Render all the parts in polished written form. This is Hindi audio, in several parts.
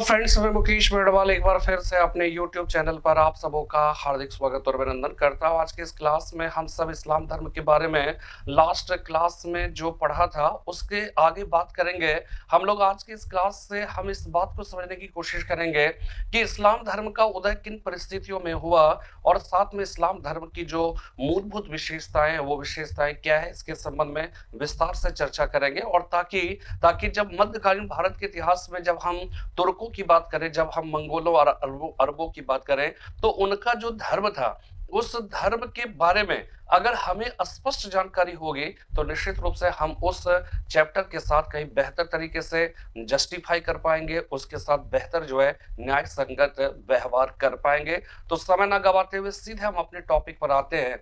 फ्रेंड्स, मैं मुकेश मेड़वाल एक बार फिर से अपने YouTube चैनल पर आप सबों का हार्दिक स्वागत और अभिनंदन करता हूं। आज के इस क्लास में हम सब इस्लाम धर्म के बारे में लास्ट क्लास में जो पढ़ा था उसके आगे बात करेंगे। हम लोग आज की इस क्लास से हम इस बात को समझने की कोशिश करेंगे कि इस्लाम धर्म का उदय किन परिस्थितियों में हुआ और साथ में इस्लाम धर्म की जो मूलभूत विशेषताएं हैं वो विशेषताएं क्या है, इसके संबंध में विस्तार से चर्चा करेंगे। और ताकि जब मध्यकालीन भारत के इतिहास में जब हम तुर्कों की बात करें, जब हम मंगोलों और अरबों की बात करें, तो उनका जो धर्म था उस धर्म के बारे में अगर हमें स्पष्ट जानकारी होगी तो निश्चित रूप से हम उस चैप्टर के साथ कहीं बेहतर तरीके से जस्टिफाई कर पाएंगे, उसके साथ बेहतर जो है न्याय संगत व्यवहार कर पाएंगे। तो समय ना गवाते हुए सीधे हम अपने टॉपिक पर आते हैं।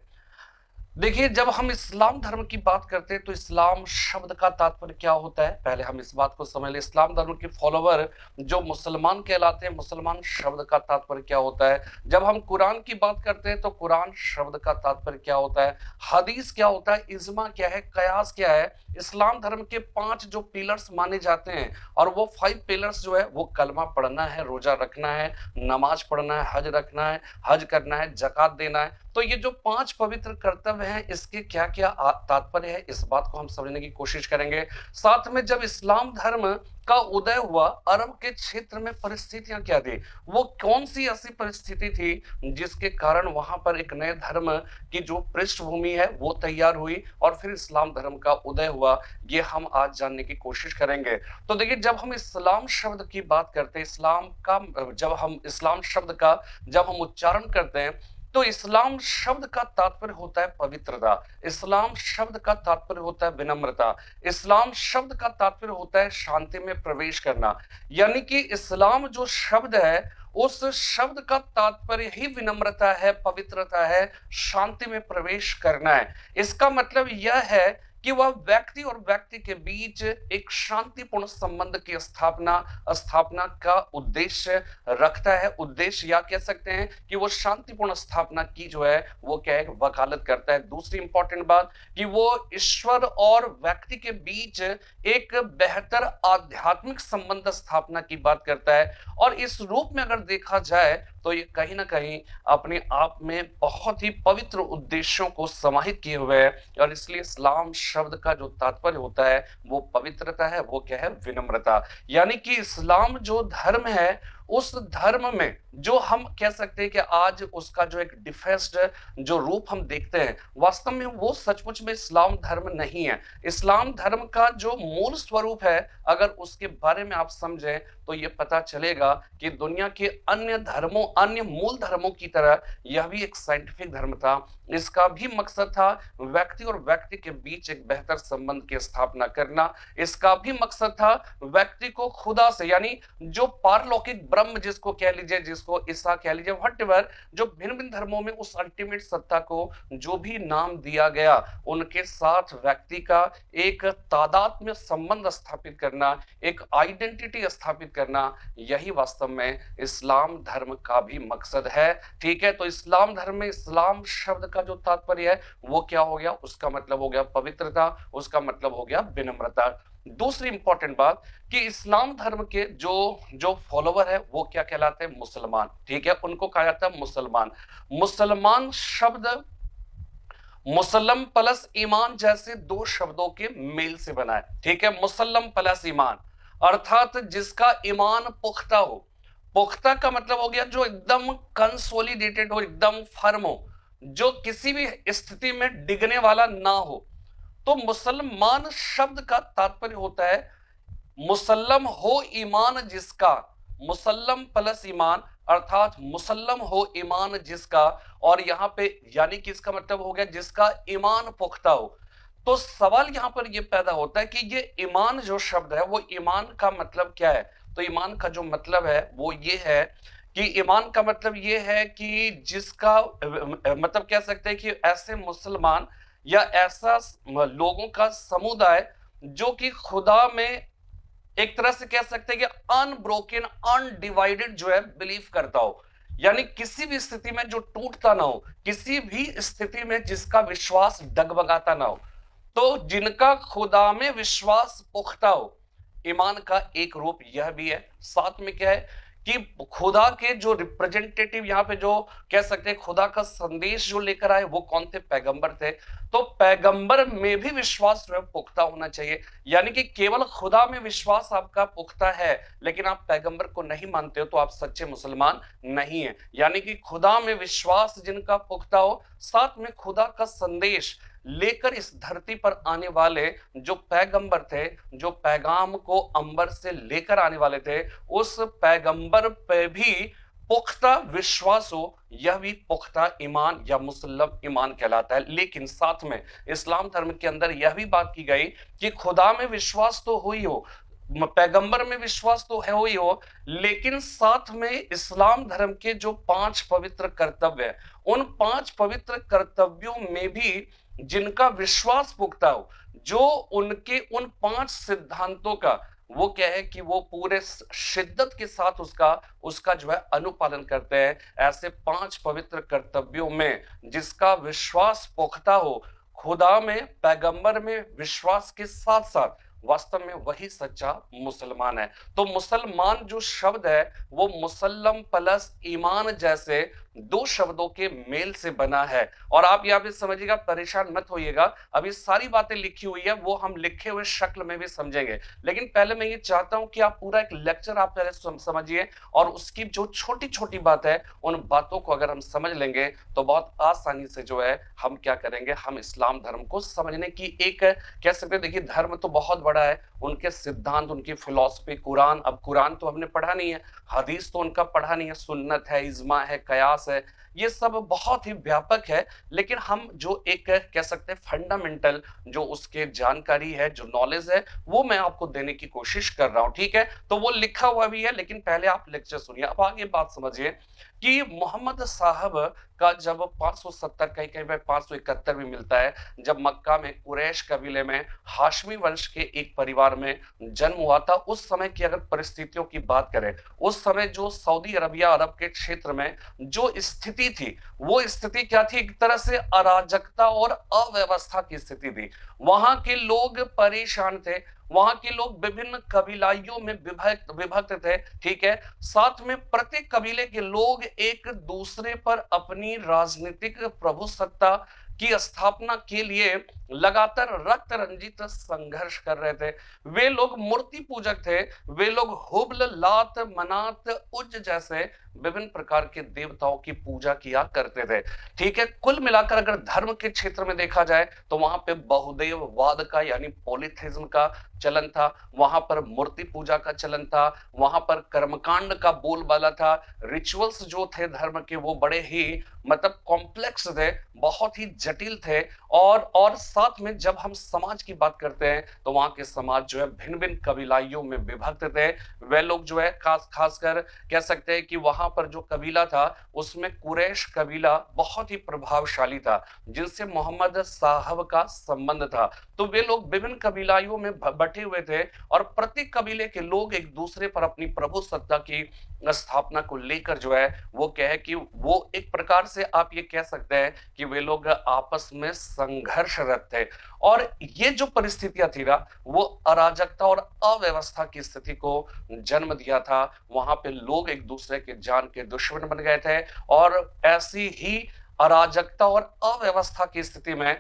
देखिए, जब हम इस्लाम धर्म की बात करते हैं तो इस्लाम शब्द का तात्पर्य क्या होता है, पहले हम इस बात को समझ लें। इस्लाम धर्म के फॉलोवर जो मुसलमान कहलाते हैं, मुसलमान शब्द का तात्पर्य क्या होता है। जब हम कुरान की बात करते हैं तो कुरान शब्द का तात्पर्य क्या होता है, हदीस क्या होता है, इज्मा क्या है, कयास क्या है। इस्लाम धर्म के 5 जो पिलर्स माने जाते हैं, और वो 5 पिलर्स जो है वो कलमा पढ़ना है, रोजा रखना है, नमाज पढ़ना है, हज रखना है, हज करना है, जकात देना है। तो ये जो 5 पवित्र कर्तव्य हैं, इसके क्या क्या तात्पर्य है, इस बात को हम समझने की कोशिश करेंगे। साथ में जब इस्लाम धर्म का उदय हुआ, अरब के क्षेत्र में परिस्थितियां क्या थी, वो कौन सी ऐसी परिस्थिति थी जिसके कारण वहां पर एक नए धर्म की जो पृष्ठभूमि है वो तैयार हुई और फिर इस्लाम धर्म का उदय हुआ, ये हम आज जानने की कोशिश करेंगे। तो देखिए, जब हम इस्लाम शब्द की बात करते हैं, इस्लाम शब्द का जब हम उच्चारण करते हैं तो इस्लाम शब्द का तात्पर्य होता है पवित्रता, इस्लाम शब्द का तात्पर्य होता है विनम्रता, इस्लाम शब्द का तात्पर्य होता है शांति में प्रवेश करना। यानी कि इस्लाम जो शब्द है उस शब्द का तात्पर्य ही विनम्रता है, पवित्रता है, शांति में प्रवेश करना है। इसका मतलब यह है कि वह व्यक्ति और व्यक्ति के बीच एक शांतिपूर्ण संबंध की स्थापना का उद्देश्य रखता है। उद्देश्य या कह सकते हैं कि वो शांतिपूर्ण स्थापना की जो है वो क्या है, वकालत करता है। दूसरी इंपॉर्टेंट बात कि वो ईश्वर और व्यक्ति के बीच एक बेहतर आध्यात्मिक संबंध स्थापना की बात करता है। और इस रूप में अगर देखा जाए तो ये कहीं ना कहीं अपने आप में बहुत ही पवित्र उद्देश्यों को समाहित किए हुए है। और इसलिए इस्लाम शब्द का जो तात्पर्य होता है वो पवित्रता है, वो क्या है, विनम्रता। यानी कि इस्लाम जो धर्म है उस धर्म में जो हम कह सकते हैं कि आज उसका जो एक डिफेस्ड जो रूप हम देखते हैं, वास्तव में वो सचमुच में इस्लाम धर्म नहीं है। इस्लाम धर्म का जो मूल स्वरूप है, अगर उसके बारे में आप समझें तो ये पता चलेगा कि दुनिया के अन्य मूल धर्मों की तरह यह भी एक साइंटिफिक धर्म था। इसका भी मकसद था व्यक्ति और व्यक्ति के बीच एक बेहतर संबंध की स्थापना करना। इसका भी मकसद था व्यक्ति को खुदा से, यानी जो पारलौकिक ब्रह्म जिसको कह लीजिए, जिसको ईसा कह लीजिए, व्हाटएवर, जो भिन्न भिन्न धर्मों में उस अल्टीमेट सत्ता को जो भी नाम दिया गया, उनके साथ व्यक्ति का एक तादात्म्य संबंध स्थापित करना, एक आइडेंटिटी स्थापित करना, यही वास्तव में इस्लाम धर्म का भी मकसद है। ठीक है, तो इस्लाम धर्म में इस्लाम शब्द का जो तात्पर्य है वो क्या हो गया, उसका मतलब हो गया पवित्रता, उसका मतलब हो गया विनम्रता। दूसरी इंपॉर्टेंट बात कि इस्लाम धर्म के जो जो फॉलोवर है वो क्या कहलाते हैं, मुसलमान। ठीक है, उनको कहा जाता है मुसलमान। मुसलमान शब्द मुसल्लम प्लस ईमान जैसे 2 शब्दों के मेल से बना है। ठीक है, मुसल्लम प्लस ईमान अर्थात जिसका ईमान पुख्ता हो। पुख्ता का मतलब हो गया जो एकदम कंसोलिडेटेड हो, एकदम फर्म हो, जो किसी भी स्थिति में डिगने वाला ना हो। तो मुसलमान शब्द का तात्पर्य होता है मुसल्लम हो ईमान जिसका, मुसल्लम प्लस ईमान अर्थात मुसल्लम हो ईमान जिसका। और यहां पे यानी कि इसका मतलब हो गया जिसका ईमान पुख्ता हो। तो सवाल यहां पर यह पैदा होता है कि ये ईमान जो शब्द है वो ईमान का मतलब क्या है। तो ईमान का जो मतलब है वो ये है कि ईमान का मतलब ये है कि जिसका मतलब कह सकते हैं कि ऐसे मुसलमान या ऐसा लोगों का समुदाय जो कि खुदा में एक तरह से कह सकते हैं कि अनब्रोकन अनडिवाइडेड जो है बिलीव करता हो, यानी किसी भी स्थिति में जो टूटता ना हो, किसी भी स्थिति में जिसका विश्वास डगमगाता ना हो। तो जिनका खुदा में विश्वास पुख्ता हो, ईमान का एक रूप यह भी है। साथ में क्या है कि खुदा के जो रिप्रेजेंटेटिव यहाँ पे जो कह सकते हैं खुदा का संदेश जो लेकर आए वो कौन थे? पैगंबर थे। तो पैगंबर में भी विश्वास जो है पुख्ता होना चाहिए। यानी कि केवल खुदा में विश्वास आपका पुख्ता है लेकिन आप पैगंबर को नहीं मानते हो तो आप सच्चे मुसलमान नहीं है। यानी कि खुदा में विश्वास जिनका पुख्ता हो, साथ में खुदा का संदेश लेकर इस धरती पर आने वाले जो पैगंबर थे, जो पैगाम को अंबर से लेकर आने वाले थे, उस पैगंबर पे भी पुख्ता विश्वास हो, यह भी पुख्ता ईमान या मुसल्लम ईमान कहलाता है। लेकिन साथ में इस्लाम धर्म के अंदर यह भी बात की गई कि खुदा में विश्वास तो हुई हो, पैगंबर में विश्वास तो है ही हो, लेकिन साथ में इस्लाम धर्म के जो 5 पवित्र कर्तव्य है, उन 5 पवित्र कर्तव्यों में भी जिनका विश्वास पुख्ता हो, जो उनके उन 5 सिद्धांतों का वो क्या है कि वो पूरे शिद्दत के साथ उसका जो है अनुपालन करते हैं, ऐसे 5 पवित्र कर्तव्यों में जिसका विश्वास पुख्ता हो, खुदा में, पैगंबर में विश्वास के साथ साथ वास्तव में वही सच्चा मुसलमान है। तो मुसलमान जो शब्द है वो मुसल्लम प्लस ईमान जैसे 2 शब्दों के मेल से बना है। और आप यहाँ पे समझिएगा, परेशान मत होइएगा, अभी सारी बातें लिखी हुई है वो हम लिखे हुए शक्ल में भी समझेंगे। लेकिन पहले मैं ये चाहता हूं कि आप पूरा एक लेक्चर आप पहले समझिए और उसकी जो छोटी छोटी बात है उन बातों को अगर हम समझ लेंगे तो बहुत आसानी से जो है हम क्या करेंगे, हम इस्लाम धर्म को समझने की एक कह सकते हैं। देखिए धर्म तो बहुत बड़ा है, उनके सिद्धांत, उनकी फिलॉसफी, कुरान, अब कुरान तो हमने पढ़ा नहीं है, हदीस तो उनका पढ़ा नहीं है, सुन्नत है, इज्मा है, कयास है, ये सब बहुत ही व्यापक है। लेकिन हम जो एक कह सकते हैं फंडामेंटल जो उसके जानकारी है, जो नॉलेज है, वो मैं आपको देने की कोशिश कर रहा हूं। ठीक है, तो वो लिखा हुआ भी है लेकिन पहले आप लेक्चर सुनिए। अब आगे बात समझिए कि मोहम्मद साहब का जब 570 कहीं कहीं पे 571 भी मिलता है, जब मक्का में कुरैश कबीले में हाशमी वंश के एक परिवार में जन्म हुआ था। उस समय की अगर परिस्थितियों की बात करें, उस समय जो सऊदी अरबिया अरब के क्षेत्र में जो स्थिति थी, वो स्थिति क्या थी? एक तरह से अराजकता और अव्यवस्था की स्थिति थी। वहां के लोग परेशान थे, वहां के लोग विभिन्न कबीलाइयों में विभक्त थे। ठीक है, साथ में प्रत्येक कबीले के लोग एक दूसरे पर अपनी राजनीतिक प्रभुसत्ता की स्थापना के लिए लगातार रक्त रंजित संघर्ष कर रहे थे। वे लोग मूर्ति पूजक थे, वे लोग हुबल, लात, मनात, उज जैसे विभिन्न प्रकार के देवताओं की पूजा किया करते थे। ठीक है, कुल मिलाकर अगर धर्म के क्षेत्र में देखा जाए तो वहां पे बहुदेववाद का यानी पॉलीथेइज्म का चलन था, वहां पर मूर्ति पूजा का चलन था, वहां पर कर्मकांड का बोलबाला था, रिचुअल्स जो थे धर्म के वो बड़े ही मतलब कॉम्प्लेक्स थे, बहुत ही जटिल थे। और साथ में जब हम समाज की बात करते हैं तो वहां के समाज जो है भिन्न भिन्न कबीलाइयों में विभक्त थे। वे लोग जो है खासकर कह सकते हैं कि वहां पर जो कबीला था उसमें कुरैश कबीला बहुत ही प्रभावशाली था, जिनसे मोहम्मद साहब का संबंध था। तो वे लोग विभिन्न कबीलाइयों में बटे हुए थे और प्रत्येक कबीले के लोग एक दूसरे पर अपनी प्रभु सत्ता की स्थापना को लेकर जो है वो क्या है कि वो एक प्रकार से आप ये कह सकते हैं कि वे लोग आपस में संघर्षरत थे। और ये जो परिस्थितियां थी ना, वो अराजकता और अव्यवस्था की स्थिति को जन्म दिया था। वहां पे लोग एक दूसरे के जान के दुश्मन बन गए थे और ऐसी ही अराजकता और अव्यवस्था की स्थिति में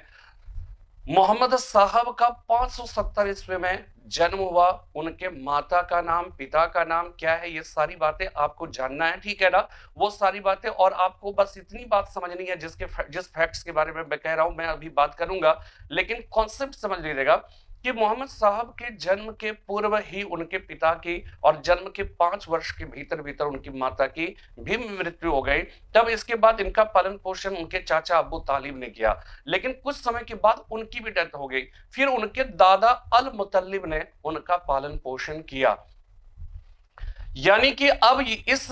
मोहम्मद साहब का 570 ईस्वी में जन्म हुआ। उनके माता का नाम, पिता का नाम क्या है, ये सारी बातें आपको जानना है। ठीक है ना, वो सारी बातें, और आपको बस इतनी बात समझनी है जिस फैक्ट्स के बारे में मैं कह रहा हूं मैं अभी बात करूंगा, लेकिन कॉन्सेप्ट समझ लीजिएगा कि मोहम्मद साहब के जन्म के पूर्व ही उनके पिता की और जन्म के 5 वर्ष के भीतर भीतर उनकी माता की भी मृत्यु हो गई। तब इसके बाद इनका पालन पोषण उनके चाचा अबू तालिब ने किया, लेकिन कुछ समय के बाद उनकी भी डेथ हो गई। फिर उनके दादा अल मुतल्लिब ने उनका पालन पोषण किया। यानी कि अब इस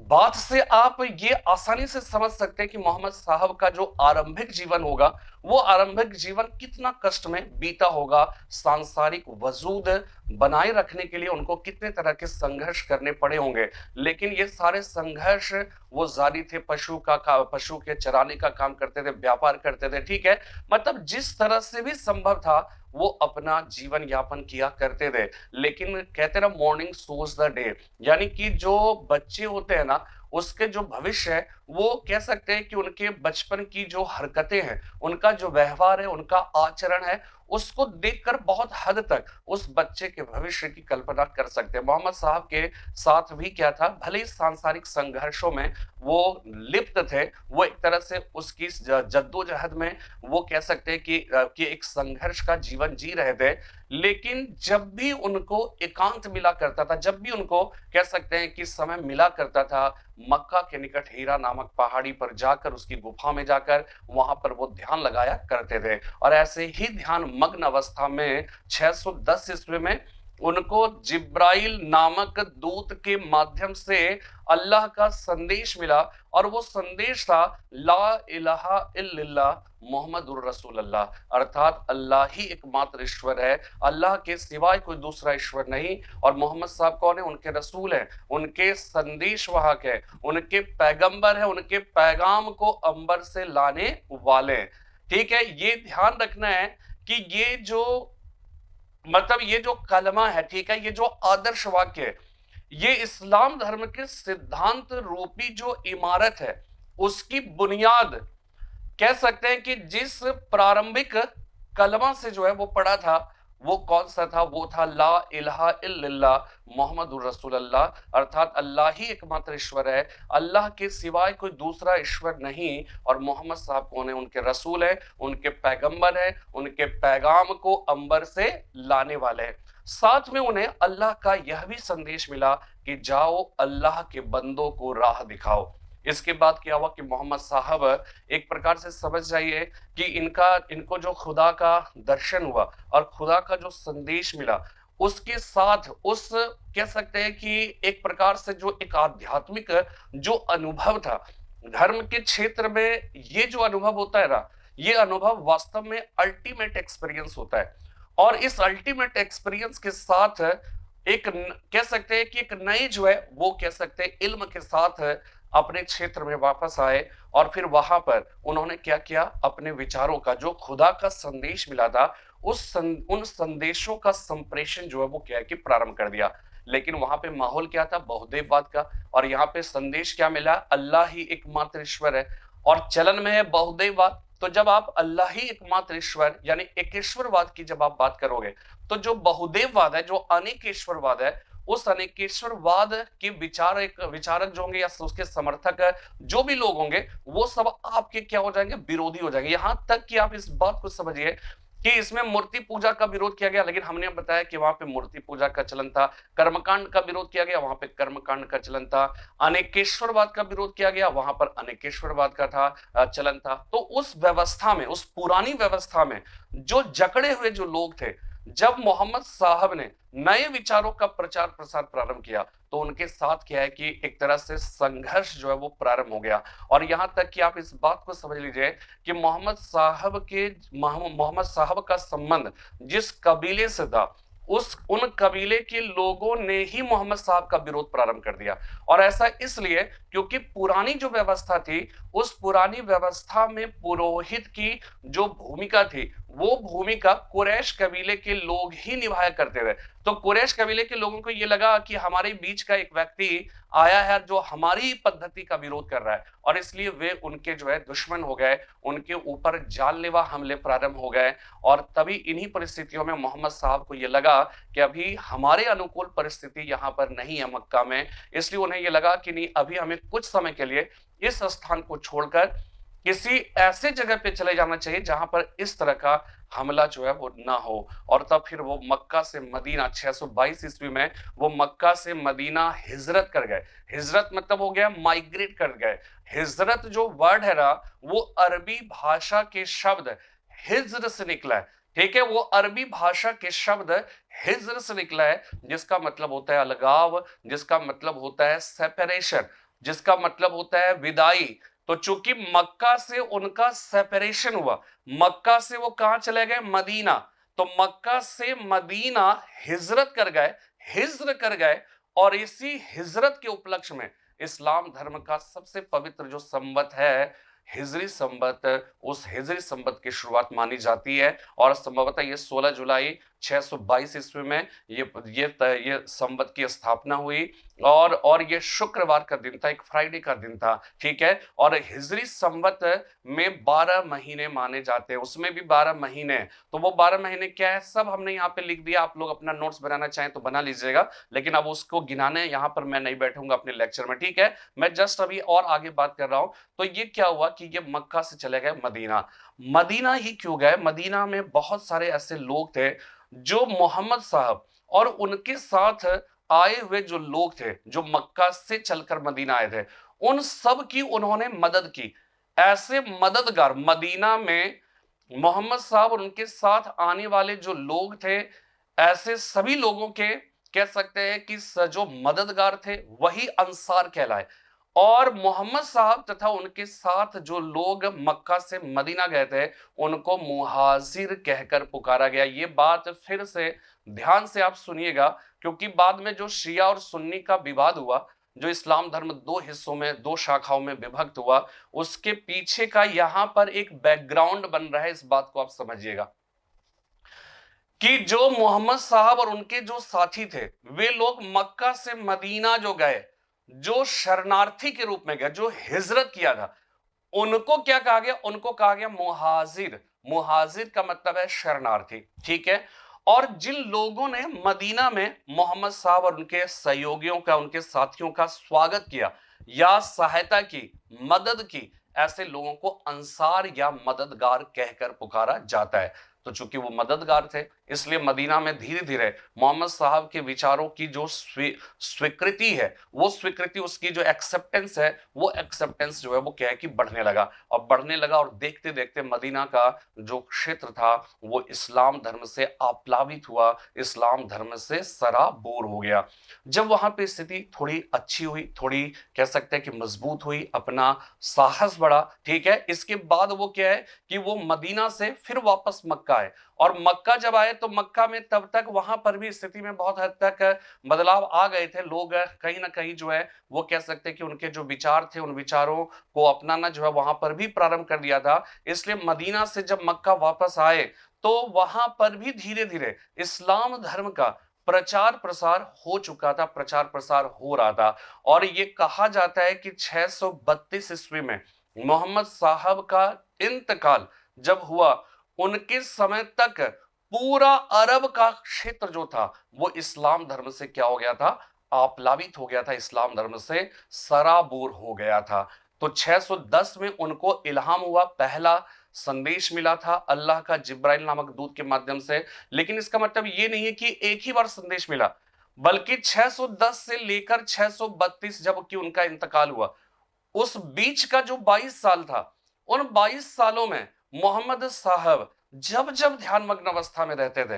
बात से आप ये आसानी से समझ सकते हैं कि मोहम्मद साहब का जो आरंभिक जीवन होगा वो आरंभिक जीवन कितना कष्ट में बीता होगा, सांसारिक वजूद बनाए रखने के लिए उनको कितने तरह के संघर्ष करने पड़े होंगे। लेकिन ये सारे संघर्ष वो जारी थे, पशु के चराने का काम करते थे, व्यापार करते थे, ठीक है। मतलब जिस तरह से भी संभव था वो अपना जीवन यापन किया करते थे। लेकिन कहते ना, मॉर्निंग सोज द डे, यानी कि जो बच्चे होते हैं ना, उसके जो भविष्य है, वो कह सकते हैं कि उनके बचपन की जो हरकतें हैं, उनका जो व्यवहार है, उनका आचरण है, उसको देखकर बहुत हद तक उस बच्चे के भविष्य की कल्पना कर सकते हैं। मोहम्मद साहब के साथ भी क्या था, भले ही सांसारिक संघर्षों में वो लिप्त थे, वो एक तरह से उसकी जद्दोजहद में वो कह सकते हैं कि एक संघर्ष का जीवन जी रहे थे। लेकिन जब भी उनको एकांत मिला करता था, जब भी उनको कह सकते हैं कि समय मिला करता था, मक्का के निकट हीरा नामक पहाड़ी पर जाकर, उसकी गुफा में जाकर वहां पर वो ध्यान लगाया करते थे। और ऐसे ही ध्यान मग्न अवस्था में 610 ईस्वी में उनको जिब्राइल नामक दूत के माध्यम से अल्लाह का संदेश मिला, और वो संदेश था ला इलाहा इल्लल्लाह मोहम्मदुर रसूलुल्लाह, अर्थात अल्लाह ही एकमात्र ईश्वर है, अल्लाह के सिवाय कोई दूसरा ईश्वर नहीं। और मोहम्मद साहब कौन है? उनके रसूल हैं, उनके संदेशवाहक है, उनके पैगंबर है, उनके पैगाम को अंबर से लाने वाले हैं। ठीक है, ये ध्यान रखना है कि ये जो मतलब ये जो कलमा है, ठीक है, ये जो आदर्श वाक्य है, ये इस्लाम धर्म के सिद्धांत रूपी जो इमारत है, उसकी बुनियाद कह सकते हैं कि जिस प्रारंभिक कलमा से जो है वो पढ़ा था, वो कौन सा था? वो था ला इलाहा इल्लल्लाह मोहम्मदुर रसूलुल्लाह, अर्थात अल्लाह ही एकमात्र ईश्वर है, अल्लाह के सिवाय कोई दूसरा ईश्वर नहीं। और मोहम्मद साहब कौन है? उनके रसूल हैं, उनके पैगंबर हैं, उनके पैगाम को अंबर से लाने वाले हैं। साथ में उन्हें अल्लाह का यह भी संदेश मिला कि जाओ अल्लाह के बंदों को राह दिखाओ। इसके बाद क्या हुआ कि मोहम्मद साहब एक प्रकार से समझ जाइए कि इनको जो खुदा का दर्शन हुआ और खुदा का जो संदेश मिला, उसके साथ उस कह सकते हैं कि एक प्रकार से जो एक आध्यात्मिक जो अनुभव था धर्म के क्षेत्र में, ये जो अनुभव होता है ना, ये अनुभव वास्तव में अल्टीमेट एक्सपीरियंस होता है। और इस अल्टीमेट एक्सपीरियंस के साथ कह सकते हैं कि एक नई जो है वो कह सकते हैं इल्म के साथ अपने क्षेत्र में वापस आए, और फिर वहां पर उन्होंने क्या किया? अपने विचारों का, जो खुदा का संदेश मिला था, उन संदेशों का संप्रेषण जो है वो क्या है कि प्रारंभ कर दिया। लेकिन वहां पे माहौल क्या था? बहुदेववाद का। और यहाँ पे संदेश क्या मिला? अल्लाह ही एकमात्र ईश्वर है, और चलन में है बहुदेववाद। तो जब आप अल्लाह ही एकमात्र ईश्वर यानी एकेश्वरवाद की जब आप बात करोगे, तो जो बहुदेववाद है, जो अनेकेश्वरवाद है, उस अनेकेश्वरवाद के विचारक जो होंगे या उसके समर्थक जो भी लोग होंगे, वो सब आपके क्या हो जाएंगे? विरोधी हो जाएंगे। यहां तक कि आप इस बात को समझिए कि इसमें मूर्ति पूजा का विरोध किया गया, लेकिन हमने बताया कि वहां पे मूर्ति पूजा का चलन था। कर्मकांड का विरोध किया गया, वहां पे कर्मकांड का चलन था। अनेकेश्वरवाद का विरोध किया गया, वहां पर अनेकेश्वरवाद का चलन था। तो उस व्यवस्था में, उस पुरानी व्यवस्था में जो जकड़े हुए जो लोग थे, जब मोहम्मद साहब ने नए विचारों का प्रचार प्रसार प्रारंभ किया, तो उनके साथ क्या है कि एक तरह से संघर्ष जो है वो प्रारंभ हो गया। और यहां तक कि आप इस बात को समझ लीजिए कि मोहम्मद साहब का संबंध जिस कबीले से था, उन कबीले के लोगों ने ही मोहम्मद साहब का विरोध प्रारंभ कर दिया। और ऐसा इसलिए क्योंकि पुरानी जो व्यवस्था थी, उस पुरानी व्यवस्था में पुरोहित की जो भूमिका थी, वो भूमिका कुरैश कबीले के लोग ही निभाया करते थे। तो कुरैश कबीले के लोगों को ये लगा कि हमारे बीच का एक व्यक्ति आया है जो हमारी पद्धति का विरोध कर रहा है, और इसलिए वे उनके जो है दुश्मन हो गए, उनके ऊपर जानलेवा हमले प्रारंभ हो गए। और तभी इन्हीं परिस्थितियों में मोहम्मद साहब को ये लगा कि अभी हमारे अनुकूल परिस्थिति यहाँ पर नहीं है मक्का में, इसलिए उन्हें ये लगा कि नहीं, अभी हमें कुछ समय के लिए इस स्थान को छोड़कर किसी ऐसे जगह पे चले जाना चाहिए जहां पर इस तरह का हमला जो है वो ना हो। और तब फिर वो मक्का से मदीना 622 ईस्वी में वो मक्का से मदीना हिजरत कर गए। हिजरत मतलब हो गया माइग्रेट कर गए। हिजरत जो वर्ड है ना, वो अरबी भाषा के शब्द हिज्र से निकला है। ठीक है, वो अरबी भाषा के शब्द हिज्र से निकला है, जिसका मतलब होता है अलगाव, जिसका मतलब होता है सेपरेशन, जिसका मतलब होता है विदाई। तो चूंकि मक्का से उनका सेपरेशन हुआ, मक्का से वो कहां चले गए, मदीना, तो मक्का से मदीना हिजरत कर गए, हिज्र कर गए, और इसी हिजरत के उपलक्ष्य में इस्लाम धर्म का सबसे पवित्र जो संवत है हिजरी संवत, उस हिजरी संवत की शुरुआत मानी जाती है। और संभवतः ये 16 जुलाई 622 ईस्वी में ये संवत की स्थापना हुई, और ये शुक्रवार का दिन था, एक फ्राइडे का दिन था, ठीक है। और हिजरी संवत में 12 महीने माने जाते हैं, उसमें भी 12 महीने, तो वो 12 महीने क्या है सब हमने यहाँ पे लिख दिया। आप लोग अपना नोट्स बनाना चाहें तो बना लीजिएगा, लेकिन अब उसको गिनाने यहाँ पर मैं नहीं बैठूंगा अपने लेक्चर में, ठीक है। मैं जस्ट अभी और आगे बात कर रहा हूं। तो ये क्या हुआ कि ये मक्का से चले गए मदीना। मदीना ही क्यों गए, मदीना में बहुत सारे ऐसे लोग थे जो मोहम्मद साहब और उनके साथ आए हुए जो लोग थे, जो मक्का से चलकर मदीना आए थे, उन सब की उन्होंने मदद की। ऐसे मददगार मदीना में मोहम्मद साहब और उनके साथ आने वाले जो लोग थे, ऐसे सभी लोगों के कह सकते हैं कि जो मददगार थे वही अंसार कहलाए। और मोहम्मद साहब तथा उनके साथ जो लोग मक्का से मदीना गए थे उनको मुहाजिर कहकर पुकारा गया। ये बात फिर से ध्यान से आप सुनिएगा, क्योंकि बाद में जो शिया और सुन्नी का विवाद हुआ, जो इस्लाम धर्म दो हिस्सों में, दो शाखाओं में विभक्त हुआ, उसके पीछे का यहां पर एक बैकग्राउंड बन रहा है। इस बात को आप समझिएगा कि जो मोहम्मद साहब और उनके जो साथी थे, वे लोग मक्का से मदीना जो गए, जो शरणार्थी के रूप में गए, जो हिजरत किया था, उनको क्या कहा गया, उनको कहा गया मुहाजिर। मुहाजिर का मतलब है शरणार्थी, ठीक है। और जिन लोगों ने मदीना में मोहम्मद साहब और उनके सहयोगियों का, उनके साथियों का स्वागत किया या सहायता की, मदद की, ऐसे लोगों को अंसार या मददगार कहकर पुकारा जाता है। तो चूंकि वो मददगार थे, इसलिए मदीना में धीरे धीरे मोहम्मद साहब के विचारों की जो स्वीकृति है, वो स्वीकृति, उसकी जो एक्सेप्टेंस है, वो एक्सेप्टेंस जो है वो क्या है कि बढ़ने लगा और बढ़ने लगा। और देखते देखते मदीना का जो क्षेत्र था वो इस्लाम धर्म से आप्लावित हुआ, इस्लाम धर्म से सराबोर हो गया। जब वहां पे स्थिति थोड़ी अच्छी हुई, थोड़ी कह सकते हैं कि मजबूत हुई, अपना साहस बढ़ा, ठीक है, इसके बाद वो क्या है कि वो मदीना से फिर वापस मक्का आए। और मक्का जब आए तो मक्का में तब तक वहां पर भी स्थिति में बहुत हद तक बदलाव आ गए थे। लोग कहीं ना कहीं जो है वो कह सकते हैं कि उनके जो विचार थे, उन विचारों को अपनाना जो है वहां पर भी प्रारंभ कर दिया था। इसलिए मदीना से जब मक्का वापस आए तो वहां पर भी धीरे धीरे इस्लाम धर्म का प्रचार प्रसार हो चुका था, प्रचार प्रसार हो रहा था। और ये कहा जाता है कि 632 ईस्वी में मोहम्मद साहब का इंतकाल जब हुआ, उनके समय तक पूरा अरब का क्षेत्र जो था वो इस्लाम धर्म से क्या हो गया था, आप्लावित हो गया था, इस्लाम धर्म से सराबोर हो गया था। तो 610 में उनको इल्हाम हुआ, पहला संदेश मिला था अल्लाह का जिब्राइल नामक दूत के माध्यम से। लेकिन इसका मतलब ये नहीं है कि एक ही बार संदेश मिला, बल्कि 610 से लेकर 632 जब कि उनका इंतकाल हुआ, उस बीच का जो 22 साल था, उन 22 सालों में मोहम्मद साहब जब जब ध्यानमग्न अवस्था में रहते थे,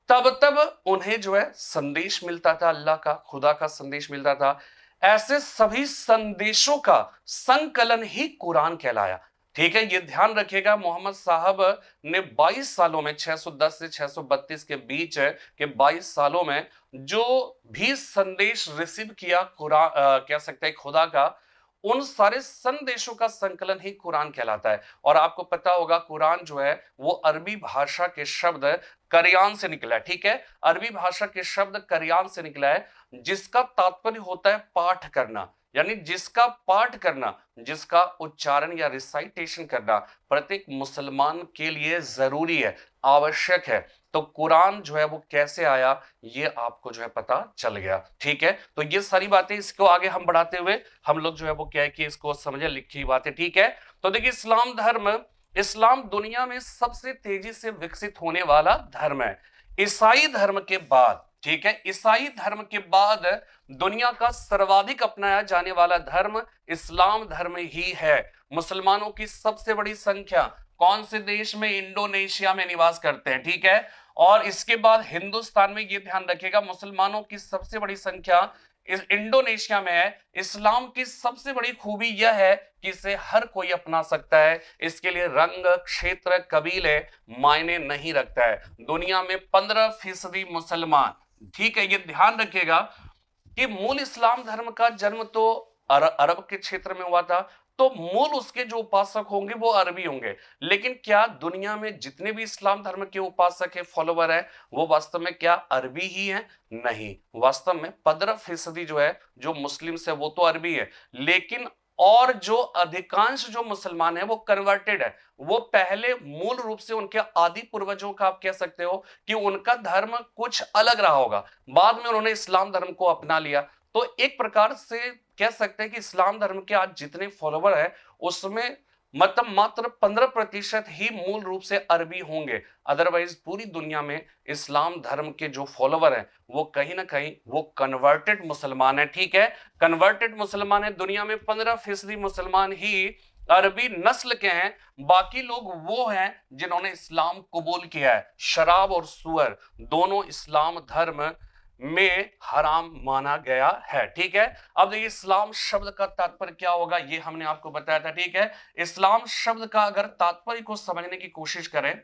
तब तब उन्हें जो है संदेश मिलता था, अल्लाह का, खुदा का संदेश मिलता था। ऐसे सभी संदेशों का संकलन ही कुरान कहलाया, ठीक है। ये ध्यान रखिएगा, मोहम्मद साहब ने 22 सालों में, 610 से 632 के बीच के 22 सालों में जो भी संदेश रिसीव किया कुरान, कह सकते हैं खुदा का, उन सारे संदेशों का संकलन ही कुरान कहलाता है। और आपको पता होगा कुरान जो है वो अरबी भाषा के शब्द करयान से निकला है, ठीक है। अरबी भाषा के शब्द करयान से निकला है, जिसका तात्पर्य होता है पाठ करना, यानी जिसका पाठ करना, जिसका उच्चारण या रिसाइटेशन करना प्रत्येक मुसलमान के लिए जरूरी है, आवश्यक है। तो कुरान जो है वो कैसे आया ये आपको जो है पता चल गया, ठीक है। तो ये सारी बातें, इसको आगे हम बढ़ाते हुए हम लोग जो है वो क्या है कि इसको समझे, लिखी बातें, ठीक है। तो देखिए इस्लाम धर्म, इस्लाम दुनिया में सबसे तेजी से विकसित होने वाला धर्म है ईसाई धर्म के बाद, ठीक है। ईसाई धर्म के बाद दुनिया का सर्वाधिक अपनाया जाने वाला धर्म इस्लाम धर्म ही है। मुसलमानों की सबसे बड़ी संख्या कौन से देश में, इंडोनेशिया में निवास करते हैं, ठीक है। और इसके बाद हिंदुस्तान में, ये ध्यान रखिएगा, मुसलमानों की सबसे बड़ी संख्या इस इंडोनेशिया में है। इस्लाम की सबसे बड़ी खूबी यह है कि इसे हर कोई अपना सकता है। इसके लिए रंग, क्षेत्र, कबीले मायने नहीं रखता है। दुनिया में 15% मुसलमान, ठीक है, ये ध्यान रखिएगा कि मूल इस्लाम धर्म का जन्म तो अरब के क्षेत्र में हुआ था, तो मूल उसके जो उपासक होंगे वो अरबी होंगे। लेकिन क्या दुनिया में जितने भी इस्लाम धर्म के उपासक है, फॉलोवर है, वो वास्तव में क्या अरबी ही है? नहीं, वास्तव में 15% जो है, जो मुस्लिम है, वो तो अरबी है। लेकिन और जो अधिकांश जो मुसलमान है वो कन्वर्टेड है। वो पहले मूल रूप से उनके आदि पूर्वजों का आप कह सकते हो कि उनका धर्म कुछ अलग रहा होगा, बाद में उन्होंने इस्लाम धर्म को अपना लिया। तो एक प्रकार से कह सकते हैं कि इस्लाम धर्म के आज जितने फॉलोवर है उसमें मतलब मात्र 15% ही मूल रूप से अरबी होंगे। अदरवाइज पूरी दुनिया में इस्लाम धर्म के जो फॉलोवर हैं वो कहीं ना कहीं वो कन्वर्टेड मुसलमान है। ठीक है, कन्वर्टेड मुसलमान है। दुनिया में 15% मुसलमान ही अरबी नस्ल के हैं। बाकी लोग वो हैं जिन्होंने इस्लाम कबूल किया है। शराब और सुअर दोनों इस्लाम धर्म में हराम माना गया है। ठीक है, अब देखिए इस्लाम शब्द का तात्पर्य क्या होगा ये हमने आपको बताया था। ठीक है, इस्लाम शब्द का अगर तात्पर्य को समझने की कोशिश करें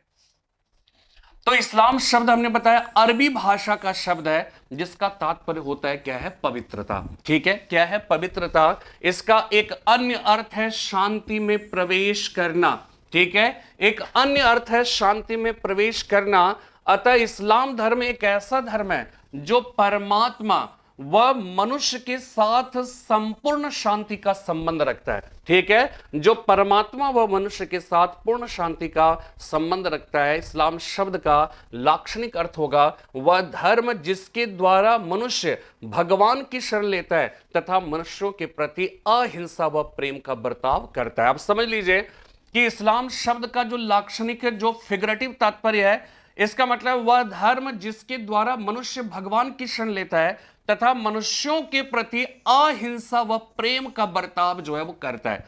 तो इस्लाम शब्द हमने बताया अरबी भाषा का शब्द है जिसका तात्पर्य होता है क्या है? पवित्रता। ठीक है, क्या है? पवित्रता। इसका एक अन्य अर्थ है शांति में प्रवेश करना। ठीक है, एक अन्य अर्थ है शांति में प्रवेश करना। अतः इस्लाम धर्म एक ऐसा धर्म है जो परमात्मा व मनुष्य के साथ संपूर्ण शांति का संबंध रखता है। ठीक है, जो परमात्मा व मनुष्य के साथ पूर्ण शांति का संबंध रखता है। इस्लाम शब्द का लाक्षणिक अर्थ होगा वह धर्म जिसके द्वारा मनुष्य भगवान की शरण लेता है तथा मनुष्यों के प्रति अहिंसा व प्रेम का बर्ताव करता है। आप समझ लीजिए कि इस्लाम शब्द का जो लाक्षणिक जो फिगरेटिव तात्पर्य है, इसका मतलब वह धर्म जिसके द्वारा मनुष्य भगवान की शरण लेता है तथा मनुष्यों के प्रति अहिंसा व प्रेम का बर्ताव जो है वो करता है।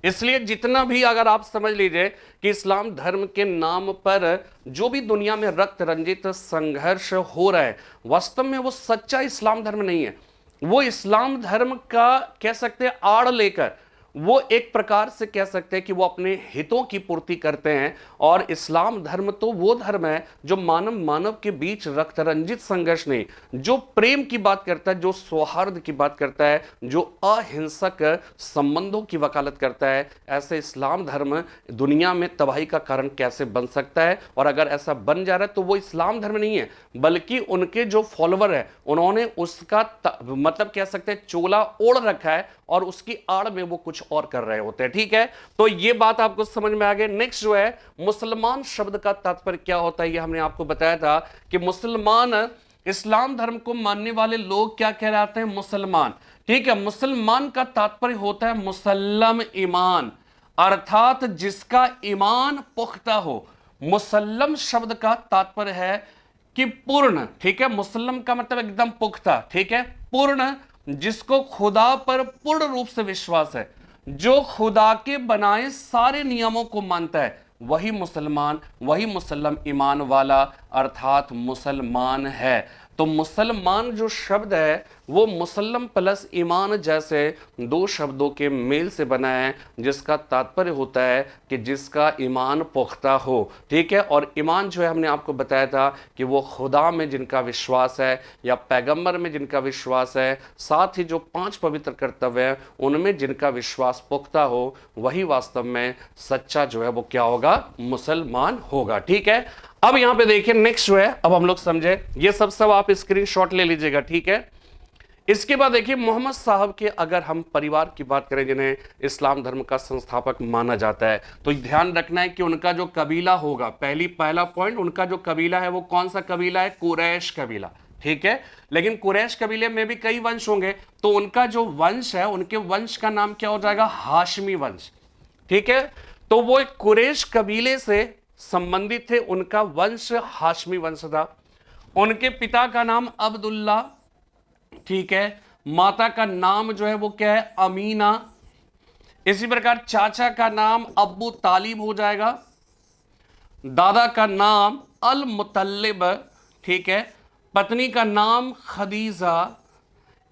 इसलिए जितना भी अगर आप समझ लीजिए कि इस्लाम धर्म के नाम पर जो भी दुनिया में रक्त रंजित संघर्ष हो रहा है, वास्तव में वो सच्चा इस्लाम धर्म नहीं है। वो इस्लाम धर्म का कह सकते हैं आड़ लेकर वो एक प्रकार से कह सकते हैं कि वो अपने हितों की पूर्ति करते हैं। और इस्लाम धर्म तो वो धर्म है जो मानव मानव के बीच रक्तरंजित संघर्ष नहीं, जो प्रेम की बात करता है, जो सौहार्द की बात करता है, जो अहिंसक संबंधों की वकालत करता है। ऐसे इस्लाम धर्म दुनिया में तबाही का कारण कैसे बन सकता है? और अगर ऐसा बन जा रहा है तो वो इस्लाम धर्म नहीं है, बल्कि उनके जो फॉलोवर है उन्होंने उसका मतलब कह सकते हैं चोला ओढ़ रखा है और उसकी आड़ में वो कुछ और कर रहे होते हैं। ठीक है, तो ये बात आपको समझ में आ गई। नेक्स्ट जो है मुसलमान शब्द का तात्पर्य क्या होता है, ये हमने आपको बताया था कि मुसलमान इस्लाम धर्म को मानने वाले लोग क्या कहलाते हैं? मुसलमान। ठीक है, मुसलमान का तात्पर्य होता है मुसल्लम ईमान, अर्थात जिसका ईमान पुख्ता हो। मुसल्लम शब्द का तात्पर्य है कि पूर्ण। ठीक है, मुसल्लम का मतलब एकदम पुख्ता। ठीक है, पूर्ण, जिसको खुदा पर पूर्ण रूप से विश्वास है, जो खुदा के बनाए सारे नियमों को मानता है, वही मुसलमान, वही मुसल्लम ईमान वाला अर्थात मुसलमान है। तो मुसलमान जो शब्द है वो मुसल्लम प्लस ईमान जैसे दो शब्दों के मेल से बना है, जिसका तात्पर्य होता है कि जिसका ईमान पुख्ता हो। ठीक है, और ईमान जो है हमने आपको बताया था कि वो खुदा में जिनका विश्वास है या पैगंबर में जिनका विश्वास है, साथ ही जो 5 पवित्र कर्तव्य हैं उनमें जिनका विश्वास पुख्ता हो, वही वास्तव में सच्चा जो है वो क्या होगा? मुसलमान होगा। ठीक है, अब यहां पे देखिए नेक्स्ट जो है, अब हम लोग समझे, ये सब आप स्क्रीनशॉट ले लीजिएगा। ठीक है, इसके बाद देखिए मोहम्मद साहब के अगर हम परिवार की बात करें जिन्हें इस्लाम धर्म का संस्थापक माना जाता है, तो ध्यान रखना है कि उनका जो कबीला होगा, पहला पॉइंट, उनका जो कबीला है वो कौन सा कबीला है? कुरैश कबीला। ठीक है, लेकिन कुरैश कबीले में भी कई वंश होंगे, तो उनका जो वंश है उनके वंश का नाम क्या हो जाएगा? हाशमी वंश। ठीक है, तो वो एक कुरैश कबीले से संबंधित थे, उनका वंश हाशमी वंश था। उनके पिता का नाम अब्दुल्ला, ठीक है, माता का नाम जो है वो क्या है? अमीना। इसी प्रकार चाचा का नाम अब्बू तालिब हो जाएगा, दादा का नाम अल मुतल्लिब, ठीक है, पत्नी का नाम खदीजा,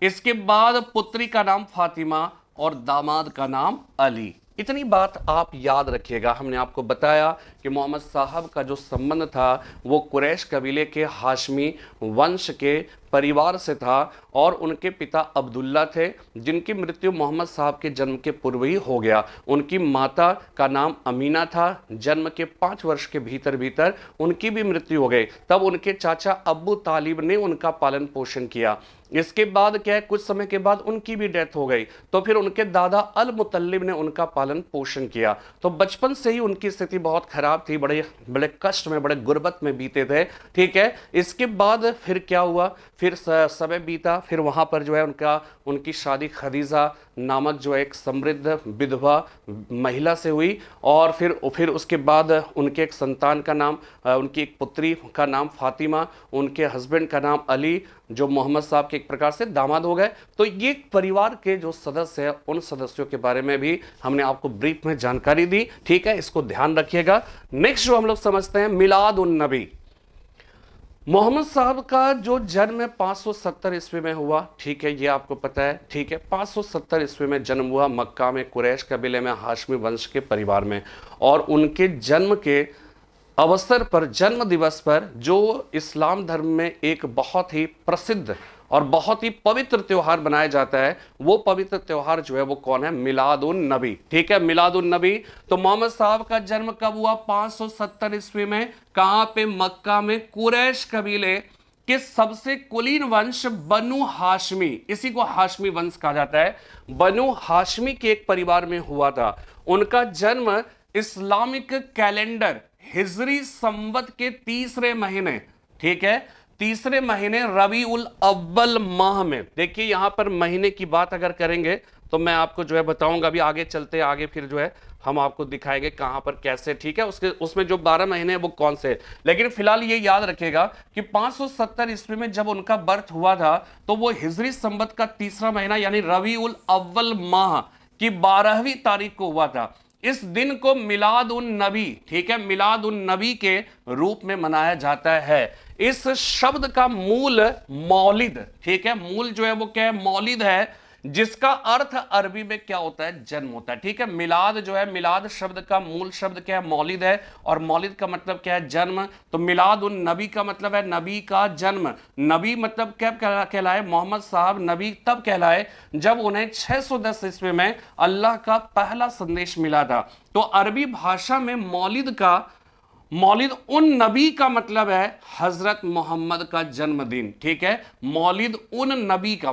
इसके बाद पुत्री का नाम फातिमा और दामाद का नाम अली। इतनी बात आप याद रखिएगा। हमने आपको बताया कि मोहम्मद साहब का जो संबंध था वो कुरैश कबीले के हाशमी वंश के परिवार से था और उनके पिता अब्दुल्ला थे, जिनकी मृत्यु मोहम्मद साहब के जन्म के पूर्व ही हो गया। उनकी माता का नाम अमीना था। जन्म के 5 वर्ष के भीतर भीतर उनकी भी मृत्यु हो गई। तब उनके चाचा अब्बू तालिब ने उनका पालन पोषण किया। इसके बाद क्या है, कुछ समय के बाद उनकी भी डेथ हो गई, तो फिर उनके दादा अल मुतल्लिब ने उनका पालन पोषण किया। तो बचपन से ही उनकी स्थिति बहुत खराब थी, बड़े बड़े कष्ट में, बड़े गुर्बत में बीते थे। ठीक है, इसके बाद फिर क्या हुआ, फिर समय बीता, फिर वहां पर जो है उनकी शादी खदीजा नामक जो एक समृद्ध विधवा महिला से हुई और फिर उसके बाद उनके एक संतान का नाम, उनकी एक पुत्री का नाम फातिमा, उनके हस्बैंड का नाम अली, जो मोहम्मद साहब के एक प्रकार से दामाद हो गए। तो ये परिवार के जो सदस्य हैं उन सदस्यों के बारे में भी हमने आपको ब्रीफ में जानकारी दी। ठीक है, इसको ध्यान रखिएगा। नेक्स्ट जो हम लोग समझते हैं मिलाद उन नबी। मोहम्मद साहब का जो जन्म 570 ईस्वी में हुआ, ठीक है, ये आपको पता है। ठीक है, 570 ईस्वी में जन्म हुआ मक्का में कुरैश कबीले में हाशमी वंश के परिवार में। और उनके जन्म के अवसर पर, जन्म दिवस पर, जो इस्लाम धर्म में एक बहुत ही प्रसिद्ध और बहुत ही पवित्र त्योहार बनाया जाता है, वो पवित्र त्योहार जो है वो कौन है, मिलाद उन नबी। ठीक है, मिलाद उन नबी। तो मोहम्मद साहब का जन्म कब हुआ, 570 ईस्वी में। कहां पे, मक्का में कुरैश कबीले के सबसे कुलीन वंश बनु हाशमी, इसी को हाशमी वंश कहा जाता है, बनु हाशमी के एक परिवार में हुआ था। उनका जन्म इस्लामिक कैलेंडर हिजरी संवत के तीसरे महीने, ठीक है, तीसरे महीने रबी उल अव्वल माह में। देखिए यहां पर महीने की बात अगर करेंगे तो मैं आपको जो है बताऊंगा, अभी आगे चलते हैं, आगे फिर जो है हम आपको दिखाएंगे कहां पर कैसे। ठीक है, उसमें जो 12 महीने हैं वो कौन से, लेकिन फिलहाल ये याद रखिएगा कि 570 ईस्वी में जब उनका बर्थ हुआ था तो वो हिजरी संवत का तीसरा महीना यानी रबी उल अव्वल माह की 12वीं तारीख को हुआ था। इस दिन को मिलाद उन नबी, ठीक है, मिलाद उन नबी के रूप में मनाया जाता है। इस शब्द का मूल मौलिद, ठीक है, मूल जो है वो क्या है, मौलिद है, जिसका अर्थ अरबी में क्या होता है, जन्म होता है। ठीक है, मिलाद जो है, मिलाद शब्द का मूल शब्द क्या है, मौलिद है, और मौलिद का मतलब क्या है, जन्म। तो मिलाद उन नबी का मतलब है नबी का जन्म। नबी मतलब क्या कहलाए, मोहम्मद साहब नबी तब कहलाए जब उन्हें 610 ईस्वी में अल्लाह का पहला संदेश मिला था। तो अरबी भाषा में मौलिद उन नबी का मतलब है हजरत मोहम्मद का जन्मदिन। ठीक है, मौलिद उन नबी का